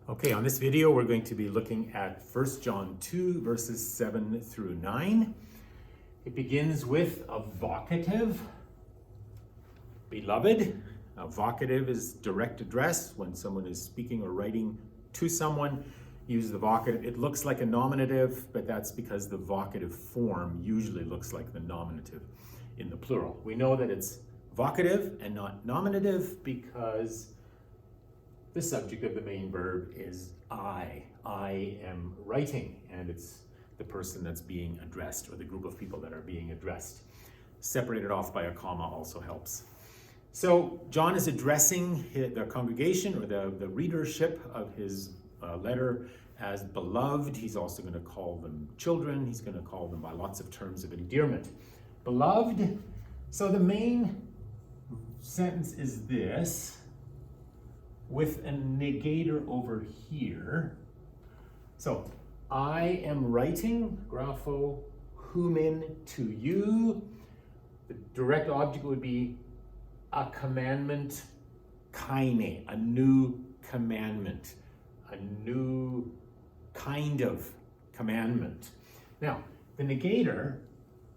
Okay, on this video we're going to be looking at 1 John 2 verses 7 through 9. It begins with a vocative, beloved. Now, vocative is direct address. When someone is speaking or writing to someone, use the vocative. It looks like a nominative, but that's because the vocative form usually looks like the nominative in the plural. We know that it's vocative and not nominative because the subject of the main verb is I. I am writing, and it's the person that's being addressed, or the group of people that are being addressed. Separated off by a comma also helps. So John is addressing the congregation, or the readership of his letter, as beloved. He's also going to call them children. He's going to call them by lots of terms of endearment. Beloved. So the main sentence is this, with a negator over here. So, I am writing, grapho, humin, to you. The direct object would be a commandment, kaine, a new commandment, a new kind of commandment. Now, the negator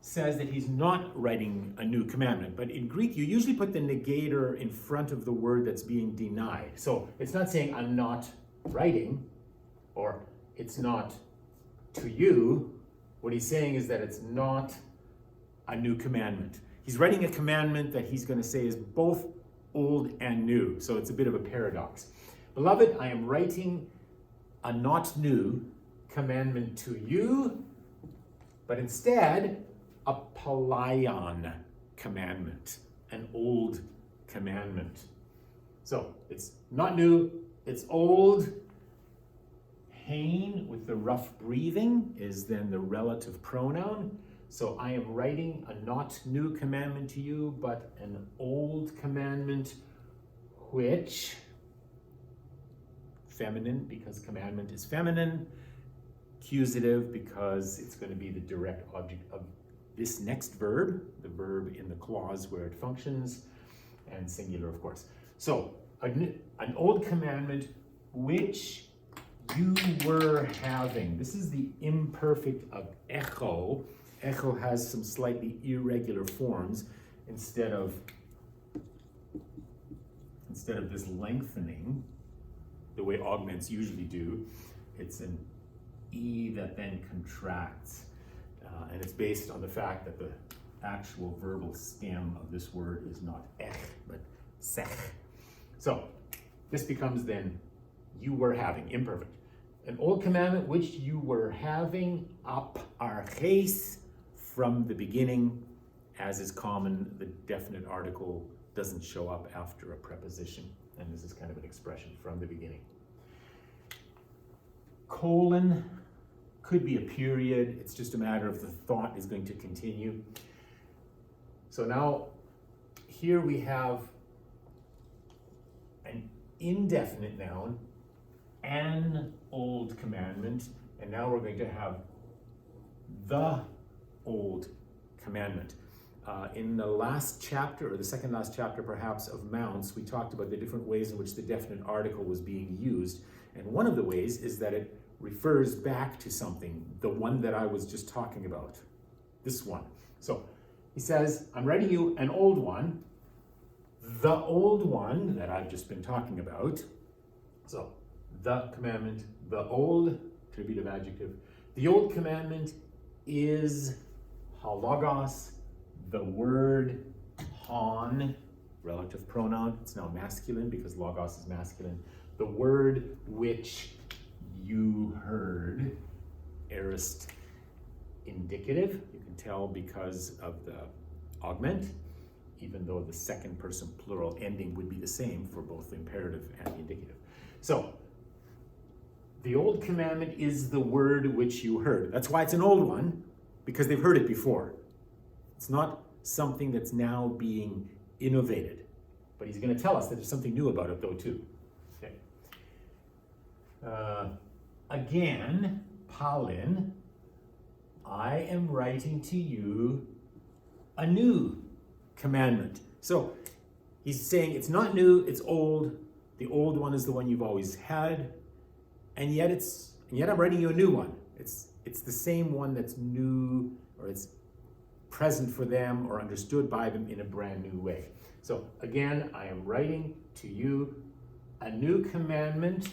says that he's not writing a new commandment, but in Greek you usually put the negator in front of the word that's being denied. So it's not saying I'm not writing, or it's not to you. What he's saying is that it's not a new commandment. He's writing a commandment that he's going to say is both old and new. So it's a bit of a paradox. Beloved, I am writing a not new commandment to you, but instead a palaion commandment, an old commandment. So it's not new, it's old. Hein, with the rough breathing, is then the relative pronoun. So I am writing a not new commandment to you, but an old commandment, which, feminine because commandment is feminine, accusative because it's going to be the direct object of this next verb, the verb in the clause where it functions, and singular, of course. So, an old commandment which you were having. This is the imperfect of echo. Echo has some slightly irregular forms. Instead of this lengthening, the way augments usually do, it's an E that then contracts. And it's based on the fact that the actual verbal stem of this word is not ech, but sech. So this becomes then, you were having, imperfect. An old commandment which you were having, ap arches, from the beginning. As is common, the definite article doesn't show up after a preposition, and this is kind of an expression, from the beginning. Colon could be a period. It's just a matter of the thought is going to continue. So now here we have an indefinite noun, an old commandment, and now we're going to have the old commandment. In the last chapter, or the second last chapter perhaps, of Mounts, we talked about the different ways in which the definite article was being used. And one of the ways is that it refers back to something, the one that I was just talking about, this one. So he says, I'm writing you an old one, the old one that I've just been talking about. So the commandment, the old, attributive adjective. The old commandment is halogos, the word hon, relative pronoun. It's now masculine because logos is masculine. The word which you heard, aorist indicative. You can tell because of the augment, even though the second person plural ending would be the same for both the imperative and the indicative. So, the old commandment is the word which you heard. That's why it's an old one, because they've heard it before. It's not something that's now being innovated. But he's going to tell us that there's something new about it, though, too. Okay. Again, Palin, I am writing to you a new commandment. So he's saying it's not new, it's old. The old one is the one you've always had. and yet I'm writing you a new one. It's the same one that's new, or it's present for them or understood by them in a brand new way. So again, I am writing to you a new commandment,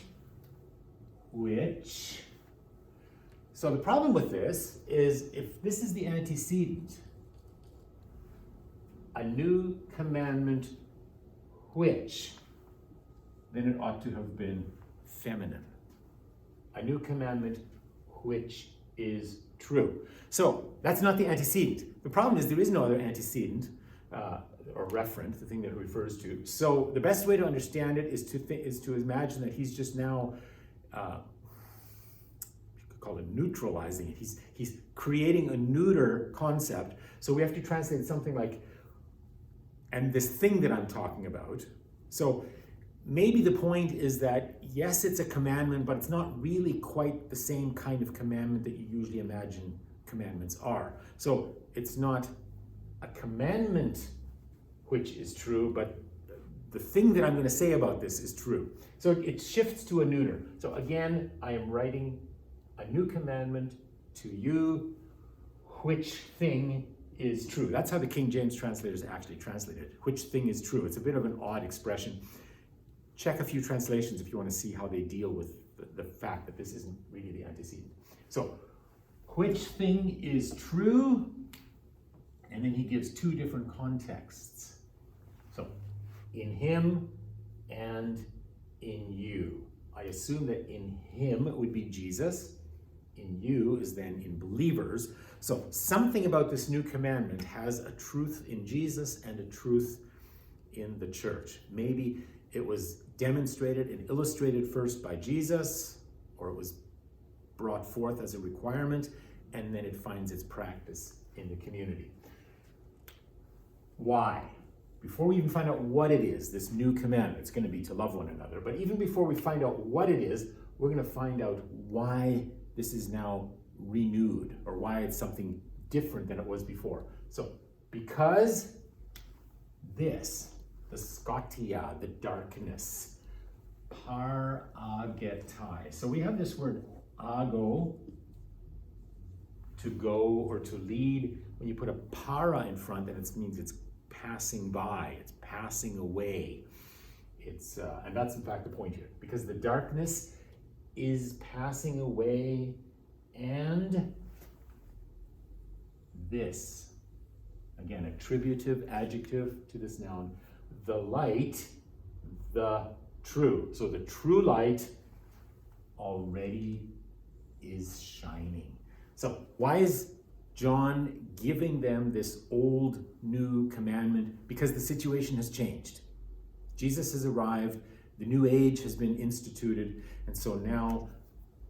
which, so the problem with this is if this is the antecedent, a new commandment which, then it ought to have been feminine. A new commandment which is true. So that's not the antecedent. The problem is there is no other antecedent or referent, the thing that it refers to. So the best way to understand it is to imagine that he's just now, you could call it neutralizing it. He's creating a neuter concept. So we have to translate something like, and this thing that I'm talking about. So maybe the point is that, yes, it's a commandment, but it's not really quite the same kind of commandment that you usually imagine commandments are. So it's not a commandment which is true, but the thing that I'm going to say about this is true. So it shifts to a neuter. So again, I am writing a new commandment to you, which thing is true. That's how the King James translators actually translate it. Which thing is true. It's a bit of an odd expression. Check a few translations if you want to see how they deal with the fact that this isn't really the antecedent. So, which thing is true? And then he gives two different contexts. So, in him and in you. I assume that in him would be Jesus. In you is then in believers. So, something about this new commandment has a truth in Jesus and a truth in the church. Maybe it was demonstrated and illustrated first by Jesus, or it was brought forth as a requirement, and then it finds its practice in the community. Why? Before we even find out what it is, this new commandment, it's going to be to love one another. But even before we find out what it is, we're going to find out why this is now renewed, or why it's something different than it was before. So, because this, the scotia, the darkness, paragetai. So we have this word ago, to go or to lead. When you put a para in front, then it means it's passing by, it's passing away. It's and that's in fact the point here, because the darkness is passing away, and this, again, attributive adjective to this noun, the light, the true. So the true light already is shining. So why is John giving them this old new commandment? Because the situation has changed. Jesus has arrived, the new age has been instituted, and so now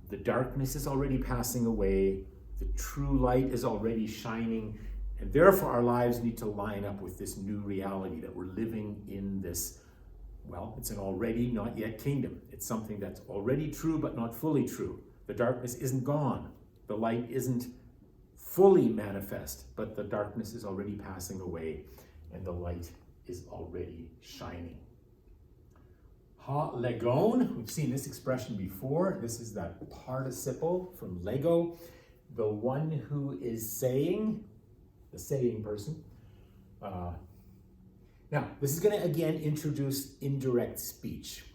the darkness is already passing away, the true light is already shining, and therefore our lives need to line up with this new reality that we're living in this, well, it's an already not yet kingdom. It's something that's already true but not fully true. The darkness isn't gone. The light isn't fully manifest, but the darkness is already passing away and the light is already shining. Ha legon, we've seen this expression before. This is that participle from Lego, the one who is saying, the saying person. Now, this is going to again introduce indirect speech.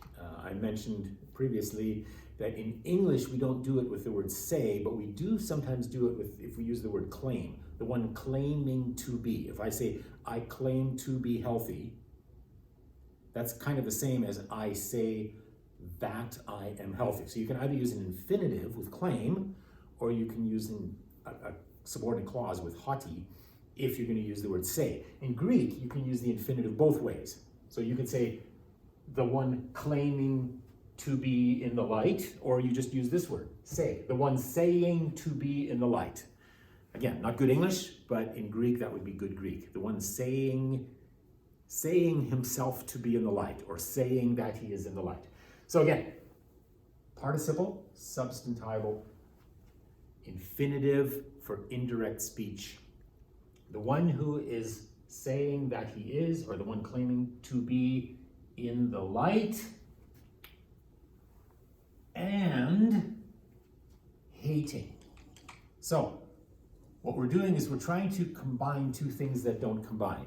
I mentioned previously that in English we don't do it with the word say, but we do sometimes do it with, if we use the word claim, the one claiming to be. If I say, I claim to be healthy, that's kind of the same as I say that I am healthy. So you can either use an infinitive with claim, or you can use a subordinate clause with hoti if you're going to use the word say. In Greek, you can use the infinitive both ways. So you can say the one claiming to be in the light, or you just use this word, say. The one saying to be in the light. Again, not good English, but in Greek that would be good Greek. The one saying himself to be in the light, or saying that he is in the light. So again, participle, substantival, infinitive for indirect speech. The one who is saying that he is, or the one claiming to be in the light, and hating. So what we're doing is we're trying to combine two things that don't combine.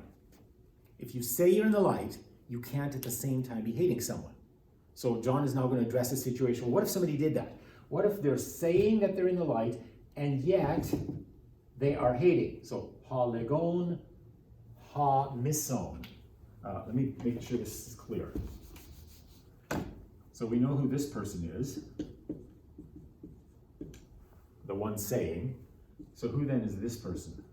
If you say you're in the light, you can't at the same time be hating someone. So John is now going to address a situation. What if somebody did that? What if they're saying that they're in the light and yet they are hating? So ha legon, ha mison. Let me make sure this is clear. So we know who this person is, the one saying. So who then is this person?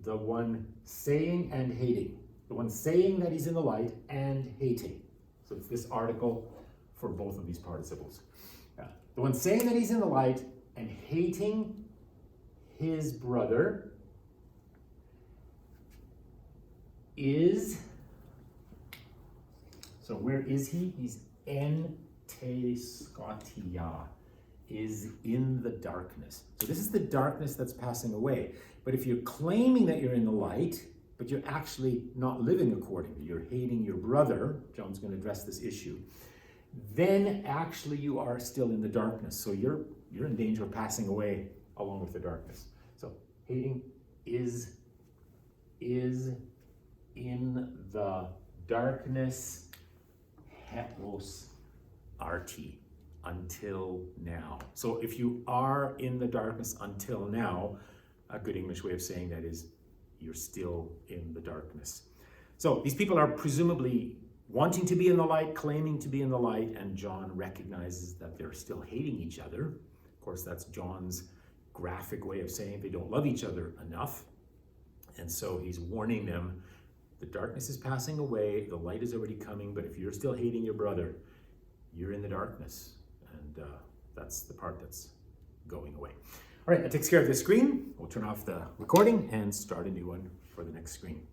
The one saying and hating. The one saying that he's in the light and hating. So it's this article for both of these participles. The one saying that he's in the light and hating his brother is, so where is he? He's en te skotia, is in the darkness. So this is the darkness that's passing away. But if you're claiming that you're in the light, but you're actually not living accordingly, you're hating your brother, John's going to address this issue, then actually you are still in the darkness. So you're in danger of passing away along with the darkness. So hating is in the darkness, hetos arti, until now. So if you are in the darkness until now, a good English way of saying that is you're still in the darkness. So these people are presumably wanting to be in the light, claiming to be in the light, and John recognizes that they're still hating each other. Of course, that's John's graphic way of saying they don't love each other enough. And so he's warning them, the darkness is passing away, the light is already coming, but if you're still hating your brother, you're in the darkness. And that's the part that's going away. All right, that takes care of the screen. We'll turn off the recording and start a new one for the next screen.